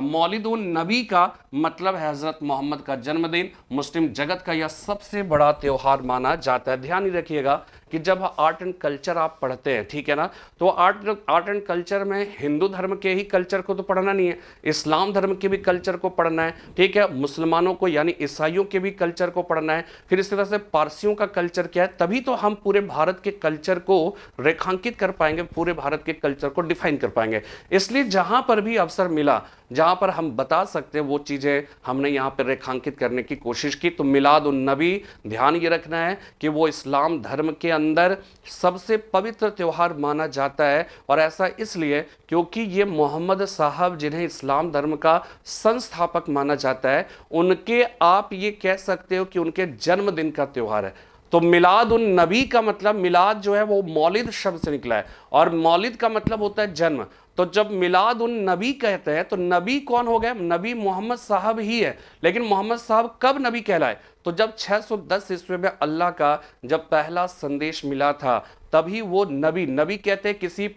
मतलब है हजरत मोहम्मद का जन्मदिन। मुस्लिम जगत का यह सबसे बड़ा त्योहार माना जाता है। ध्यान ही रखिएगा कि जब आर्ट एंड कल्चर आप पढ़ते हैं, ठीक है ना, तो आर्ट एंड कल्चर में हिंदू धर्म के ही कल्चर को तो पढ़ना नहीं है, इस्लाम धर्म के भी कल्चर को पढ़ना है। ठीक है, मुसलमानों को यानी ईसाइयों के भी कल्चर को पढ़ना है, फिर इस तरह से पारसियों का कल्चर क्या है, तभी तो हम पूरे भारत के कल्चर को रेखांकित कर पाएंगे, पूरे भारत के कल्चर को डिफाइन कर पाएंगे। इसलिए जहां पर भी अवसर मिला, जहां पर हम बता सकते हैं, वो चीजें हमने यहां पर रेखांकित करने की कोशिश की। तो मिलाद उन नबी, ध्यान ये रखना है कि वो इस्लाम धर्म के अंदर सबसे पवित्र त्योहार माना जाता है। और ऐसा इसलिए क्योंकि ये मोहम्मद साहब, जिन्हें इस्लाम धर्म का संस्थापक माना जाता है, उनके आप ये कह सकते हो कि उनके जन्मदिन का त्योहार है। तो मिलाद उन नबी का मतलब, मिलाद जो है वो मौलिद शब्द से निकला है, और मौलिद का मतलब होता है जन्म। तो जब मिलाद उन नबी कहते हैं तो नबी कौन हो गए, नबी मोहम्मद साहब ही है। लेकिन मोहम्मद साहब कब नबी कहलाए, तो जब 610 ईस्वी में अल्लाह का जब पहला संदेश मिला था, तभी वो नबी कहते हैं किसी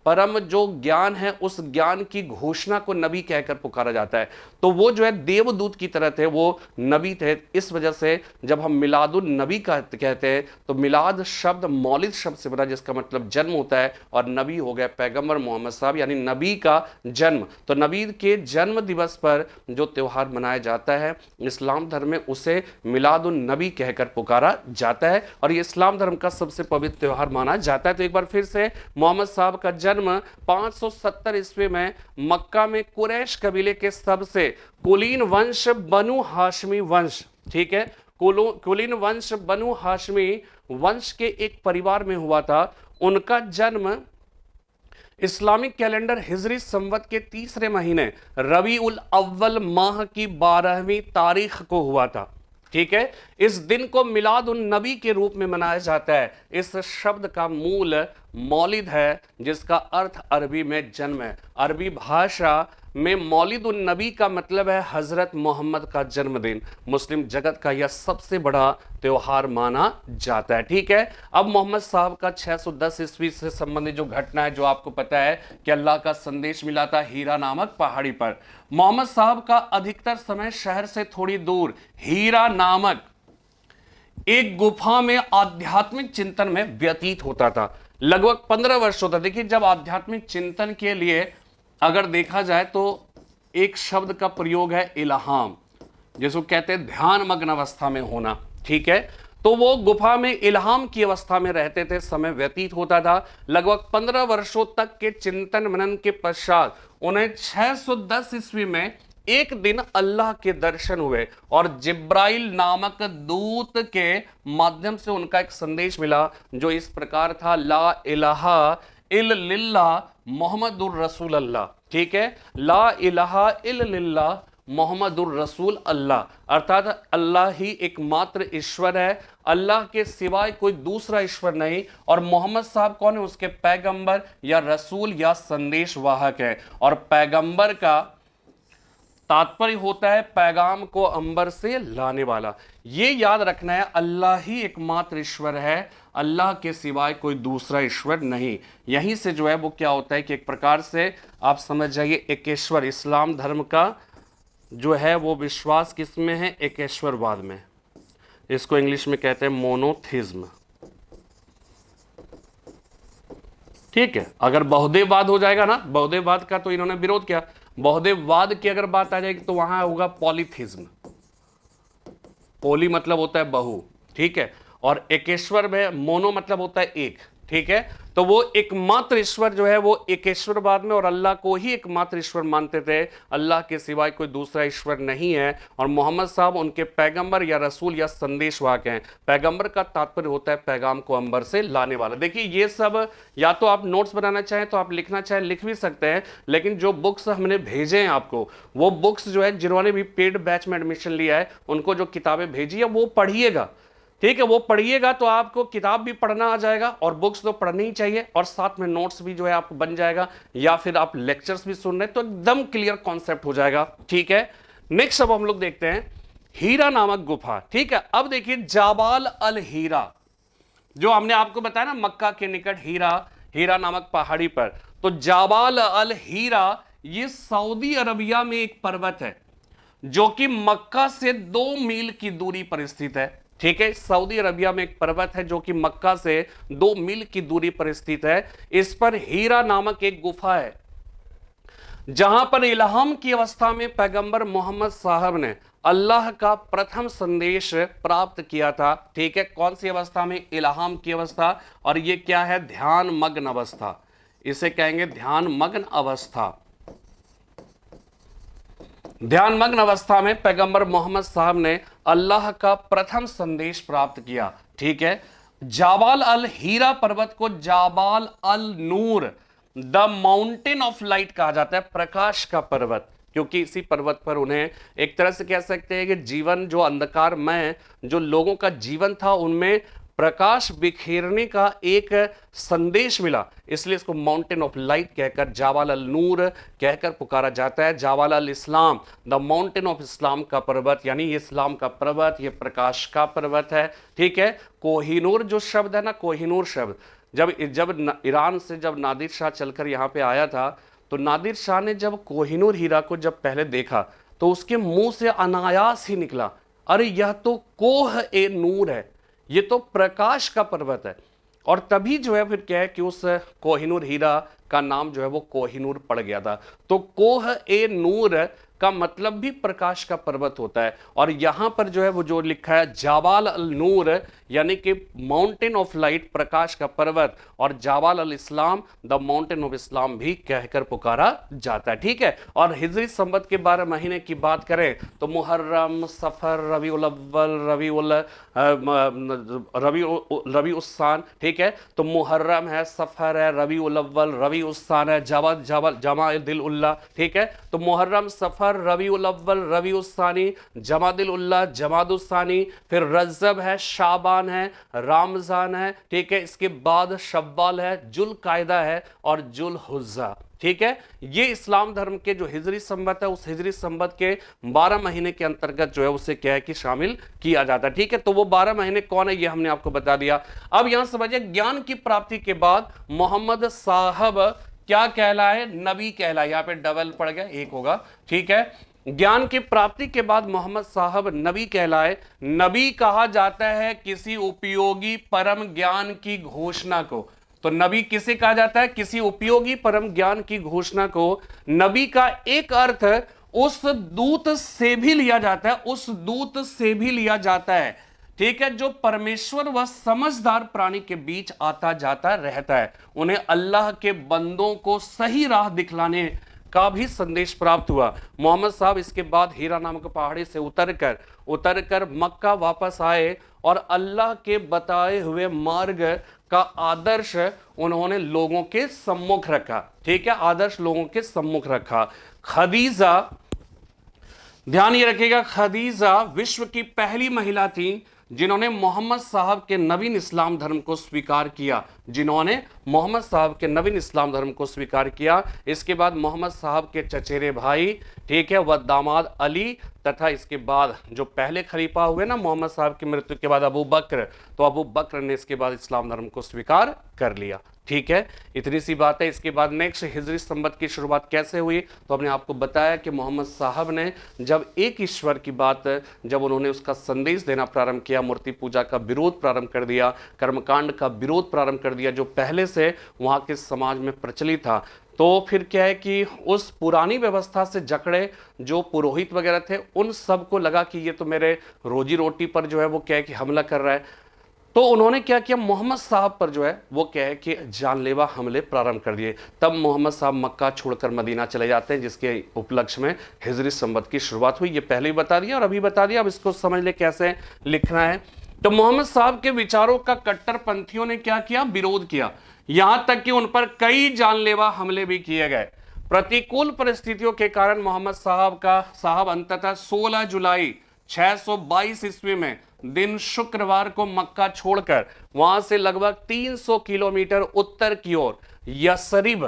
परम जो ज्ञान है, उस ज्ञान की घोषणा को नबी कहकर पुकारा जाता है। तो वो जो है देवदूत की तरह थे, वो नबी थे। इस वजह से जब हम मिलादुन नबी कहते हैं तो मिलाद शब्द मौलिद शब्द से बना, जिसका मतलब जन्म होता है, और नबी हो गया पैगंबर मोहम्मद साहब, यानी नबी का जन्म। तो नबी के जन्म दिवस पर जो त्यौहार मनाया जाता है, इस्लाम धर्म में उसे मिलादुन नबी कहकर पुकारा जाता है, और ये इस्लाम धर्म का सबसे पवित्र त्यौहार माना जाता है। तो एक बार फिर से, मोहम्मद साहब का जन्म 570 ईस्वी में मक्का में कुरैश कबीले के सबसे कुलीन वंश बनु हाशमी वंश, ठीक है, कुलीन वंश बनु हाशमी वंश के एक परिवार में हुआ था। उनका जन्म इस्लामिक कैलेंडर हिजरी संवत के तीसरे महीने रबी उल अव्वल माह की 12वीं तारीख को हुआ था। ठीक है, इस दिन को मिलाद उन नबी के रूप में मनाया जाता है। इस शब्द का मूल मौलिद है, जिसका अर्थ अरबी में जन्म है। अरबी भाषा में मौलिद उन नबी का मतलब है हजरत मोहम्मद का जन्मदिन। मुस्लिम जगत का यह सबसे बड़ा त्योहार माना जाता है। ठीक है, अब मोहम्मद साहब का 610 ईस्वी से संबंधित जो घटना है, जो आपको पता है कि अल्लाह का संदेश मिला था हीरा नामक पहाड़ी पर। मोहम्मद साहब का अधिकतर समय शहर से थोड़ी दूर हीरा नामक एक गुफा में आध्यात्मिक चिंतन में व्यतीत होता था। लगभग 15 वर्ष होता। देखिए, जब आध्यात्मिक चिंतन के लिए अगर देखा जाए तो एक शब्द का प्रयोग है इल्हाम, जिसको कहते हैं ध्यान मग्न अवस्था में होना। ठीक है, तो वो गुफा में इल्हाम की अवस्था में रहते थे, समय व्यतीत होता था। लगभग 15 वर्षों तक के चिंतन मनन के पश्चात उन्हें 610 ईस्वी में एक दिन अल्लाह के दर्शन हुए और जिब्राइल नामक दूत के माध्यम से उनका एक संदेश मिला, जो इस प्रकार था, ला इलाहा इल्लल्लाह मोहम्मदुर रसूल अल्लाह। ठीक है, ला इलाहा इल्लल्लाह मोहम्मदुर रसूल अल्लाह, अर्थात अल्लाह ही एकमात्र ईश्वर है, अल्लाह के सिवाय कोई दूसरा ईश्वर नहीं। और मोहम्मद साहब कौन है? उसके पैगंबर या रसूल या संदेश वाहक है। और पैगंबर का तात्पर्य होता है पैगाम को अंबर से लाने वाला। ये याद रखना है, अल्लाह ही एकमात्र ईश्वर है, अल्लाह के सिवाय कोई दूसरा ईश्वर नहीं। यहीं से जो है वो क्या होता है कि एक प्रकार से आप समझ जाइए, एकेश्वर इस्लाम धर्म का जो है वो विश्वास किस में है? एकेश्वरवाद में। इसको इंग्लिश में कहते हैं मोनोथिज्म। ठीक है, अगर बहुदेववाद हो जाएगा ना, बहुदेववाद का तो इन्होंने विरोध किया, बहुदेववाद की अगर बात आ जाएगी तो वहां होगा पॉलीथिज्म। पोली मतलब होता है बहु, ठीक है, और एकेश्वर में मोनो मतलब होता है एक। ठीक है, तो वो एकमात्र ईश्वर जो है वो एकेश्वरवाद में, और अल्लाह को ही एकमात्र ईश्वर मानते थे, अल्लाह के सिवाय कोई दूसरा ईश्वर नहीं है। और मोहम्मद साहब उनके पैगंबर या रसूल या संदेशवाहक हैं। पैगंबर का तात्पर्य होता है पैगाम को अंबर से लाने वाला। देखिए, ये सब या तो आप नोट्स बनाना चाहें तो आप लिखना चाहें लिख भी सकते हैं, लेकिन जो बुक्स हमने भेजे हैं आपको, वो बुक्स जो है जिन्होंने भी पेड बैच में एडमिशन लिया है उनको जो किताबें भेजी है वो पढ़िएगा। ठीक है, वो पढ़िएगा तो आपको किताब भी पढ़ना आ जाएगा और बुक्स तो पढ़नी ही चाहिए, और साथ में नोट्स भी जो है आपको बन जाएगा, या फिर आप लेक्चर्स भी सुन रहे हैं तो एकदम क्लियर कॉन्सेप्ट हो जाएगा। ठीक है, नेक्स्ट अब हम लोग देखते हैं हीरा नामक गुफा। ठीक है, अब देखिए जाबाल अल हीरा, जो हमने आपको बताया ना मक्का के निकट हीरा नामक पहाड़ी पर, तो जाबाल अल हीरा ये सऊदी अरबिया में एक पर्वत है जो कि मक्का से 2 मील की दूरी पर स्थित है। ठीक है, सऊदी अरबिया में एक पर्वत है जो कि मक्का से 2 मील की दूरी पर स्थित है। इस पर हीरा नामक एक गुफा है, जहां पर इल्हाम की अवस्था में पैगंबर मोहम्मद साहब ने अल्लाह का प्रथम संदेश प्राप्त किया था। ठीक है, कौन सी अवस्था में? इल्हाम की अवस्था। और ये क्या है? ध्यान मग्न अवस्था, इसे कहेंगे ध्यान मग्न अवस्था। ध्यान मग्न अवस्था में पैगंबर मोहम्मद साहब ने अल्लाह का प्रथम संदेश प्राप्त किया। ठीक है, जाबाल अल हीरा पर्वत को जाबाल अल नूर, द माउंटेन ऑफ लाइट कहा जाता है, प्रकाश का पर्वत, क्योंकि इसी पर्वत पर उन्हें एक तरह से कह सकते हैं कि जीवन जो अंधकारमय जो लोगों का जीवन था उनमें प्रकाश बिखेरने का एक संदेश मिला, इसलिए इसको माउंटेन ऑफ लाइट कहकर, जाबाल अल नूर कहकर पुकारा जाता है। जाबाल अल इस्लाम, द माउंटेन ऑफ इस्लाम का पर्वत, यानी ये इस्लाम का पर्वत, ये प्रकाश का पर्वत है। ठीक है, कोहिनूर जो शब्द है ना, कोहिनूर शब्द, जब ईरान से जब नादिर शाह चलकर यहाँ पे आया था, तो नादिर शाह ने जब कोहिनूर हीरा को जब पहले देखा तो उसके मुंह से अनायास ही निकला, अरे यह तो कोह ए नूर है, ये तो प्रकाश का पर्वत है। और तभी जो है फिर क्या है कि उस कोहिनूर हीरा का नाम जो है वो कोहिनूर पड़ गया था। तो कोह ए नूर का मतलब भी प्रकाश का पर्वत होता है। और यहां पर जो है वो जो लिखा है जाबाल अल नूर, यानी कि माउंटेन ऑफ लाइट, प्रकाश का पर्वत, और जाबाल अल इस्लाम, द माउंटेन ऑफ इस्लाम भी कहकर पुकारा जाता है। ठीक है। और हिजरी संवत के 12 महीने की बात करें तो मुहर्रम, सफर, रबीउल अव्वल, रबी उस्सान। ठीक है। तो मुहर्रम है, सफर है, रबी उल अव्वल, रबी उस्सान है, जमादिल उल्ला। ठीक है। तो मुहर्रम, सफर, रबी उल अव्वल, रबी उस्सानी, जमादिल उल्ला, जमादुस्सानी, फिर रजब है, शाबान है, रमजान है। ठीक है। इसके बाद शव्वाल है, जुल कायदा है और जुल हुज्जा। ठीक है। ये इस्लाम धर्म के जो हिजरी संवत है, उस हिजरी संवत के 12 महीने के अंतर्गत जो है उसे क्या है कि शामिल किया जाता है। ठीक है। तो वो 12 महीने कौन है ये हमने आपको बता दिया। अब यहां समझिए, ज्ञान की प्राप्ति के बाद मोहम्मद साहब क्या कहलाए? नबी कहलाए। यहां पे डबल पड़ गया, एक होगा। ठीक है। ज्ञान की प्राप्ति के बाद मोहम्मद साहब नबी कहलाए। नबी कहा जाता है किसी उपयोगी परम ज्ञान की घोषणा को। तो नबी किसे कहा जाता है? किसी उपयोगी परम ज्ञान की घोषणा को। नबी का एक अर्थ उस दूत से भी लिया जाता है, उस दूत से भी लिया जाता है। ठीक है। जो परमेश्वर व समझदार प्राणी के बीच आता जाता रहता है, उन्हें अल्लाह के बंदों को सही राह दिखलाने का भी संदेश प्राप्त हुआ। मोहम्मद साहब इसके बाद हीरा नामक पहाड़ी से उतरकर मक्का वापस आए और अल्लाह के बताए हुए मार्ग का आदर्श उन्होंने लोगों के सम्मुख रखा। ठीक है। आदर्श लोगों के सम्मुख रखा। खदीजा, ध्यान ये रखिएगा, खदीजा विश्व की पहली महिला थी जिन्होंने मोहम्मद साहब के नवीन इस्लाम धर्म को स्वीकार किया, जिन्होंने मोहम्मद साहब के नवीन इस्लाम धर्म को स्वीकार किया। इसके बाद मोहम्मद साहब के चचेरे भाई, ठीक है, वह दामाद अली, तथा इसके बाद जो पहले खलीफा हुए ना मोहम्मद साहब की मृत्यु के बाद, अबू बकर, तो अबू बकर ने इसके बाद इस्लाम धर्म को स्वीकार कर लिया। ठीक है। इतनी सी बात है। इसके बाद नेक्स्ट हिजरी संवत की शुरुआत कैसे हुई? तो हमने आपको बताया कि मोहम्मद साहब ने जब एक ईश्वर की बात, जब उन्होंने उसका संदेश देना प्रारंभ किया, मूर्ति पूजा का विरोध प्रारंभ कर दिया, कर्मकांड का विरोध प्रारंभ कर दिया जो पहले से वहाँ के समाज में प्रचलित था, तो फिर क्या है कि उस पुरानी व्यवस्था से जकड़े जो पुरोहित वगैरह थे, उन सबको लगा कि ये तो मेरे रोजी रोटी पर जो है वो क्या है कि हमला कर रहा है। तो उन्होंने क्या किया, मोहम्मद साहब पर जो है वो क्या है कि जानलेवा हमले प्रारंभ कर दिए। तब मोहम्मद साहब मक्का छोड़कर मदीना चले जाते हैं, जिसके उपलक्ष्य में हिजरी संवत की शुरुआत हुई। ये पहले ही बता दिया और अभी बता दिया, अब इसको समझ ले कैसे लिखना है। तो मोहम्मद साहब के विचारों का कट्टरपंथियों ने क्या किया? विरोध किया, यहां तक कि उन पर कई जानलेवा हमले भी किए गए। प्रतिकूल परिस्थितियों के कारण मोहम्मद साहब अंततः 16 जुलाई 622 ईस्वी में दिन शुक्रवार को मक्का छोड़कर वहां से लगभग 300 किलोमीटर उत्तर की ओर यसरिब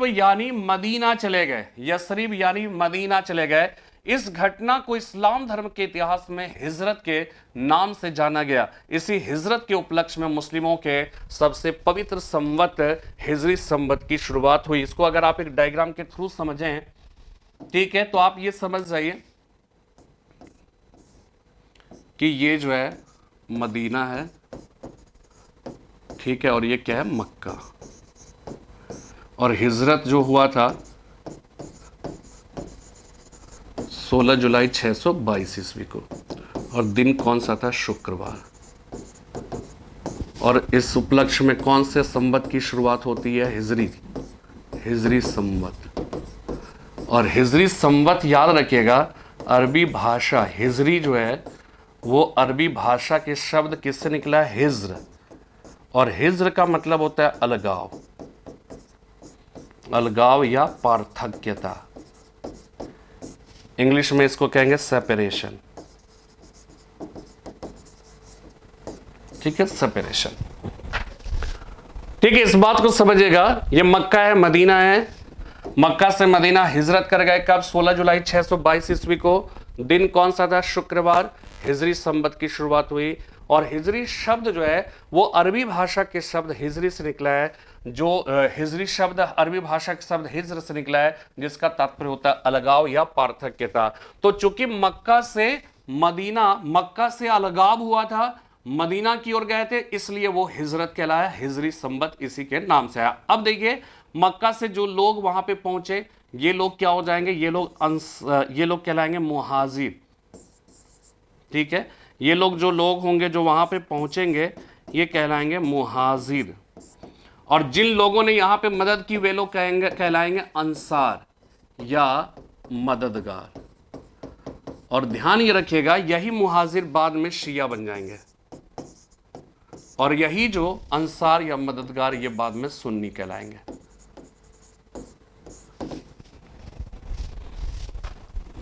यानी मदीना चले गए। यसरिब यानी मदीना चले गए। इस घटना को इस्लाम धर्म के इतिहास में हिजरत के नाम से जाना गया। इसी हिजरत के उपलक्ष्य में मुस्लिमों के सबसे पवित्र संवत हिजरी संवत की शुरुआत हुई। इसको अगर आप एक डायग्राम के थ्रू समझें, ठीक है, तो आप ये समझ जाइए कि ये जो है मदीना है, ठीक है, और ये क्या है? मक्का। और हिजरत जो हुआ था 16 जुलाई 622 ईस्वी को, और दिन कौन सा था? शुक्रवार। और इस उपलक्ष्य में कौन से संवत की शुरुआत होती है? हिजरी संवत। और हिजरी संवत याद रखिएगा, अरबी भाषा हिजरी जो है वो अरबी भाषा के शब्द किससे निकला है? हिज्र। और हिज्र का मतलब होता है अलगाव, अलगाव या पार्थक्यता। इंग्लिश में इसको कहेंगे सेपरेशन। ठीक है, सेपरेशन। ठीक है, इस बात को समझिएगा। ये मक्का है, मदीना है। मक्का से मदीना हिजरत कर गए कब? 16 जुलाई 622 ईस्वी को। दिन कौन सा था? शुक्रवार। हिजरी संवत की शुरुआत हुई। और हिजरी शब्द जो है वो अरबी भाषा के शब्द हिजरी से निकला है। जो हिजरी शब्द अरबी भाषा के शब्द हिज्र से निकला है, जिसका तात्पर्य होता है अलगाव या पार्थक्यता। तो चूंकि मक्का से अलगाव हुआ था, मदीना की ओर गए थे, इसलिए वो हिजरत कहलाया। हिजरी संवत इसी के नाम से आया। अब देखिए, मक्का से जो लोग वहां पे पहुंचे, ये लोग क्या हो जाएंगे, ये लोग कहलाएंगे मुहाजिर। ठीक है, ये लोग जो लोग होंगे जो वहां पे पहुंचेंगे ये कहलाएंगे मुहाजिर। और जिन लोगों ने यहां पे मदद की वे लोग कहलाएंगे अंसार या मददगार। और ध्यान ये रखिएगा, यही मुहाजिर बाद में शिया बन जाएंगे और यही जो अंसार या मददगार ये बाद में सुन्नी कहलाएंगे।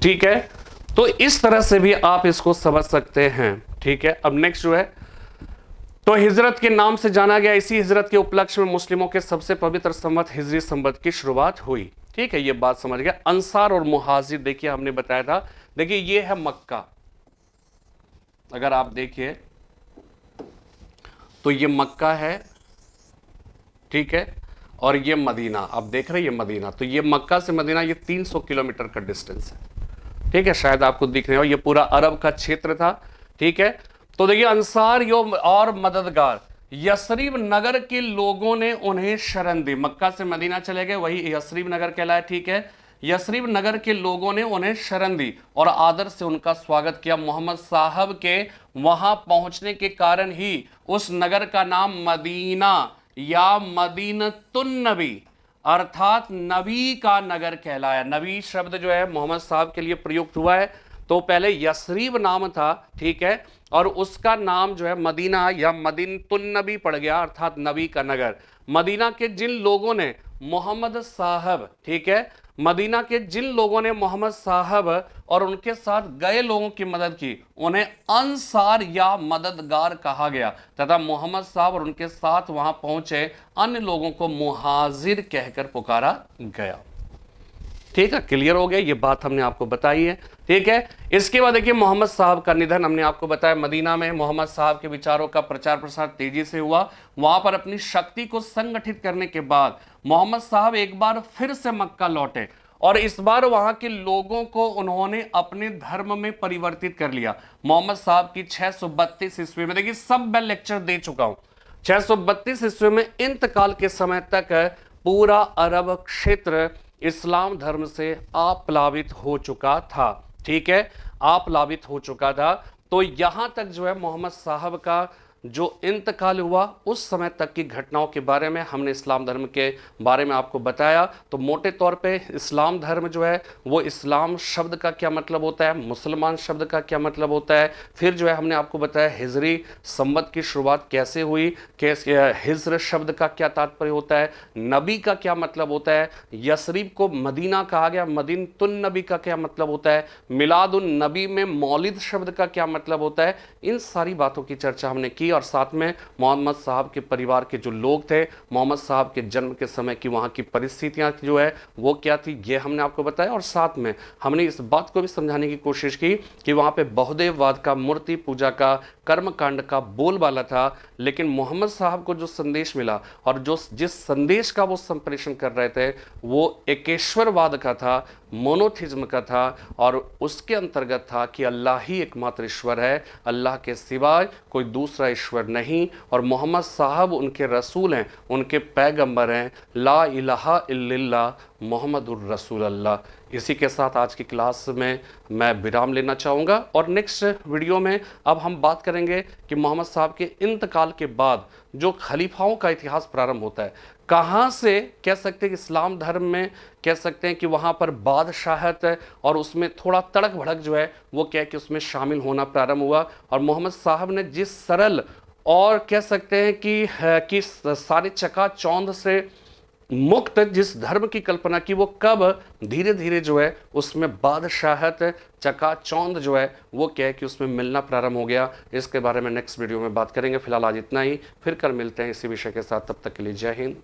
ठीक है, तो इस तरह से भी आप इसको समझ सकते हैं। ठीक है, अब नेक्स्ट जो है, तो हिजरत के नाम से जाना गया, इसी हिजरत के उपलक्ष्य में मुस्लिमों के सबसे पवित्र संवत हिजरी संवत की शुरुआत हुई। ठीक है, ये बात समझ गया। अंसार और मुहाजिर देखिए हमने बताया था, देखिए ये है मक्का, अगर आप देखिए तो ये मक्का है। ठीक है, और ये मदीना, आप देख रहे हैं ये मदीना, तो ये मक्का से मदीना ये 300 किलोमीटर का डिस्टेंस है। ठीक है, शायद आपको दिख रहे हो, ये पूरा अरब का क्षेत्र था। ठीक है, तो देखिए अंसार और मददगार, यसरीब नगर के लोगों ने उन्हें शरण दी। मक्का से मदीना चले गए, वही यसरीब नगर कहलाया। ठीक है, यसरीब नगर के लोगों ने उन्हें शरण दी और आदर से उनका स्वागत किया। मोहम्मद साहब के वहां पहुंचने के कारण ही उस नगर का नाम मदीना या मदीनतुन नबी अर्थात नबी का नगर कहलाया। नबी शब्द जो है मोहम्मद साहब के लिए प्रयुक्त हुआ है। तो पहले यसरीब नाम था, ठीक है, और उसका नाम जो है मदीना या मदीनतुन नबी पड़ गया, अर्थात नबी का नगर। मदीना के जिन लोगों ने मोहम्मद साहब, ठीक है, मदीना के जिन लोगों ने मोहम्मद साहब और उनके साथ गए लोगों की मदद की, उन्हें अंसार या मददगार कहा गया तथा मोहम्मद साहब और उनके साथ वहां पहुंचे अन्य लोगों को मुहाजिर कहकर पुकारा गया। ठीक है, क्लियर हो गया, ये बात हमने आपको बताई है। ठीक है, इसके बाद देखिए मोहम्मद साहब का निधन, हमने आपको बताया मदीना में मोहम्मद साहब के विचारों का प्रचार प्रसार तेजी से हुआ। वहां पर अपनी शक्ति को संगठित करने के बाद मोहम्मद साहब एक बार फिर से मक्का लौटे और इस बार वहां के लोगों को उन्होंने अपने धर्म में परिवर्तित कर लिया। मोहम्मद साहब की 632 ईस्वी में, देखिए सब मैं लेक्चर दे चुका हूं, 632 ईस्वी में इंतकाल के समय तक पूरा अरब क्षेत्र इस्लाम धर्म से आप्लावित हो चुका था। ठीक है, आप्लावित हो चुका था। तो यहां तक जो है मोहम्मद साहब का जो इंतकाल हुआ उस समय तक की घटनाओं के बारे में हमने इस्लाम धर्म के बारे में आपको बताया। तो मोटे तौर पे इस्लाम धर्म जो है वो इस्लाम शब्द का क्या मतलब होता है, मुसलमान शब्द का क्या मतलब होता है, फिर जो है हमने आपको बताया हिजरी संवत की शुरुआत कैसे हुई, कैसे हिजर शब्द का क्या तात्पर्य होता है, नबी का क्या मतलब होता है, यसरीब को मदीना कहा गया, मदीनतुन नबी का क्या मतलब होता है, मिलादुन नबी में मौलिद शब्द का क्या मतलब होता है, इन सारी बातों की चर्चा हमने की। और साथ में मोहम्मद साहब के परिवार के जो लोग थे, मोहम्मद साहब के जन्म के समय की वहाँ की परिस्थितियाँ जो है वो क्या थी, ये हमने आपको बताया। और साथ में हमने इस बात को भी समझाने की कोशिश की कि वहाँ पे बहुदेववाद का, मूर्ति पूजा का, कर्मकांड का बोलबाला था, लेकिन मोहम्मद साहब को जो संदेश मिला और जो जिस संदेश का वो संप्रेषण कर रहे थे वो एकेश्वरवाद का था, मोनोथिज्म का था, और उसके अंतर्गत था कि अल्लाह ही एकमात्र ईश्वर है, अल्लाह के सिवाय कोई दूसरा ईश्वर नहीं, और मोहम्मद साहब उनके रसूल हैं, उनके पैगंबर हैं। ला इलाहा इल्लल्लाह मोहम्मदुर रसूल अल्लाह। इसी के साथ आज की क्लास में मैं विराम लेना चाहूँगा और नेक्स्ट वीडियो में अब हम बात करेंगे कि मोहम्मद साहब के इंतकाल के बाद जो खलीफाओं का इतिहास प्रारंभ होता है, कहाँ से कह सकते हैं कि इस्लाम धर्म में कह सकते हैं कि वहाँ पर बादशाहत है और उसमें थोड़ा तड़क भड़क जो है वो क्या कि उसमें शामिल होना प्रारंभ हुआ। और मोहम्मद साहब ने जिस सरल और कह सकते हैं कि सारे चकाचौंध से मुक्त जिस धर्म की कल्पना की, वो कब धीरे धीरे जो है उसमें बादशाहत चकाचौंध जो है वो क्या है कि उसमें मिलना प्रारंभ हो गया। इसके बारे में नेक्स्ट वीडियो में बात करेंगे। फिलहाल आज इतना ही, फिर कल मिलते हैं इसी विषय के साथ। तब तक के लिए जय हिंद,